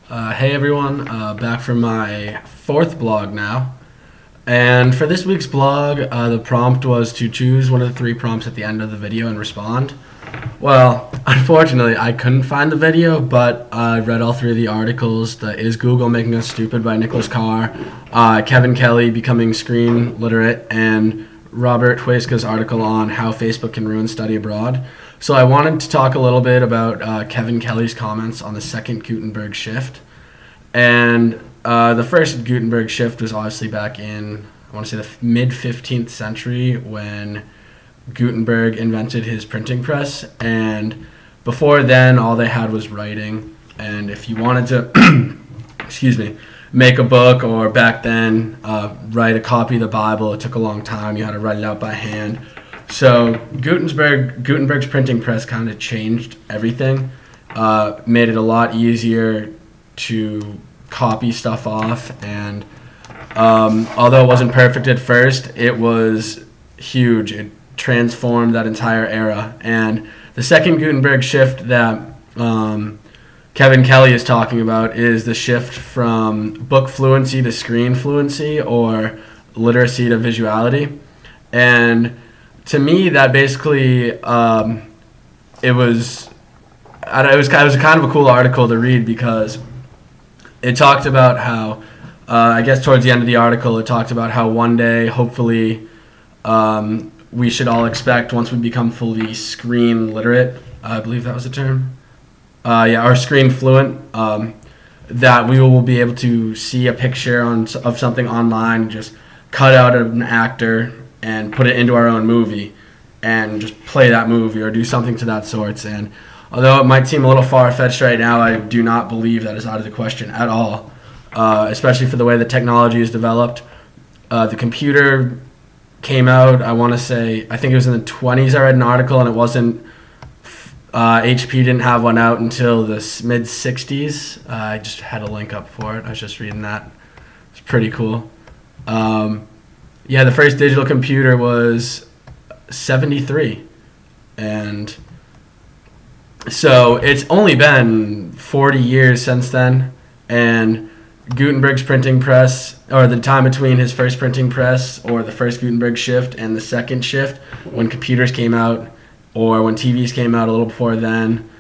Hey everyone, back for my fourth blog now. And for this week's blog, the prompt was to choose one of the three prompts at the end of the video and respond. Well, unfortunately, I couldn't find the video, but I read all three of the articles: the "Is Google Making Us Stupid" by Caah, Kevin Kelly becoming screen literate, and Robert Huesca's article on how Facebook can ruin study abroad. So I wanted to talk a little bit about Kevin Kelly's comments on the second Gutenberg shift. And the first Gutenberg shift was obviously back in, I want to say, the mid-15th century when Gutenberg invented his printing press. And before then, all they had was writing. And if you wanted to, make a book, or back then, write a copy of the Bible, it took a long time. You had to write it out by hand. So Gutenberg's printing press kind of changed everything, made it a lot easier to copy stuff off, and although it wasn't perfect at first, it was huge. It transformed that entire era. And the second Gutenberg shift that Kevin Kelly is talking about is the shift from book fluency to screen fluency, or literacy to visuality. And to me, that basically it was kind of a cool article to read, because it talked about how, I guess towards the end of the article, it talked about how one day, hopefully, we should all expect, once we become fully screen literate, I believe that was the term, or screen fluent, that we will be able to see a picture of something online, just cut out an actor and put it into our own movie and just play that movie or do something to that sort. And although it might seem a little far-fetched right now, I do not believe that is out of the question at all, especially for the way the technology is developed. The computer came out, I think it was in the 20s. I read an article, and it wasn't, HP didn't have one out until the mid-60s. I just had a link up for it. I was just reading that. It's pretty cool. The first digital computer was 73, and so it's only been 40 years since then. And Gutenberg's printing press, or the time between his first printing press, or the first Gutenberg shift, and the second shift, when computers came out, or when TVs came out a little before then,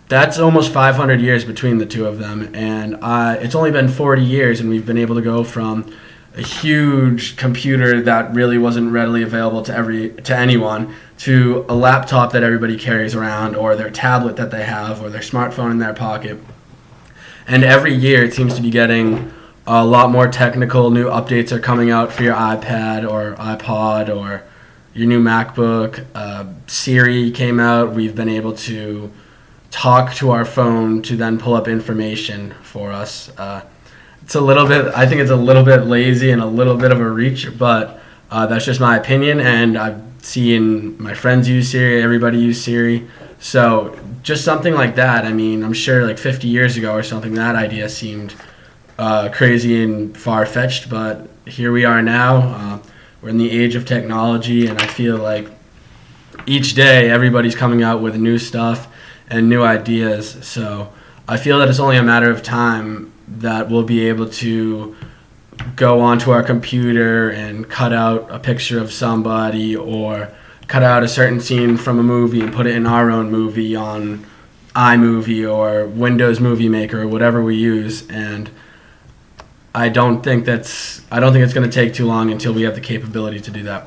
that's almost 500 years between the two of them. And it's only been 40 years, and we've been able to go from a huge computer that really wasn't readily available to anyone, to a laptop that everybody carries around, or their tablet that they have, or their smartphone in their pocket. And every year it seems to be getting a lot more technical. New updates are coming out for your iPad or iPod or your new MacBook. Siri came out. We've been able to talk to our phone to then pull up information for us. I think it's a little bit lazy and a little bit of a reach, but that's just my opinion, and I've seen my friends use Siri, everybody use Siri. So just something like that. I mean, I'm sure like 50 years ago or something, that idea seemed crazy and far-fetched, but here we are now. We're in the age of technology, and I feel like each day everybody's coming out with new stuff and new ideas. So I feel that it's only a matter of time that we'll be able to go onto our computer and cut out a picture of somebody, or cut out a certain scene from a movie and put it in our own movie on iMovie or Windows Movie Maker or whatever we use. And I don't think it's going to take too long until we have the capability to do that.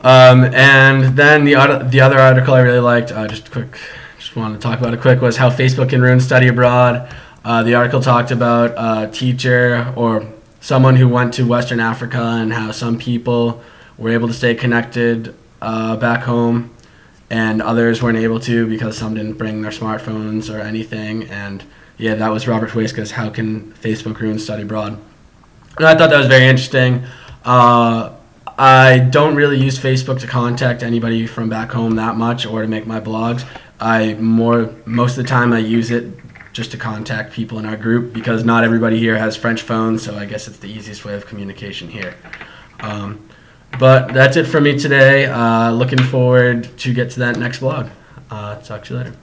And then the other article I really liked, just wanted to talk about it quick, was how Facebook can ruin study abroad. The article talked about a teacher or someone who went to Western Africa, and how some people were able to stay connected back home, and others weren't able to because some didn't bring their smartphones or anything. And that was Robert Huesca's "How Can Facebook Ruin Study Abroad?" And I thought that was very interesting. I don't really use Facebook to contact anybody from back home that much, or to make my blogs. Most of the time I use it just to contact people in our group, because not everybody here has French phones, so I guess it's the easiest way of communication here. But that's it for me today. Looking forward to get to that next vlog. Talk to you later.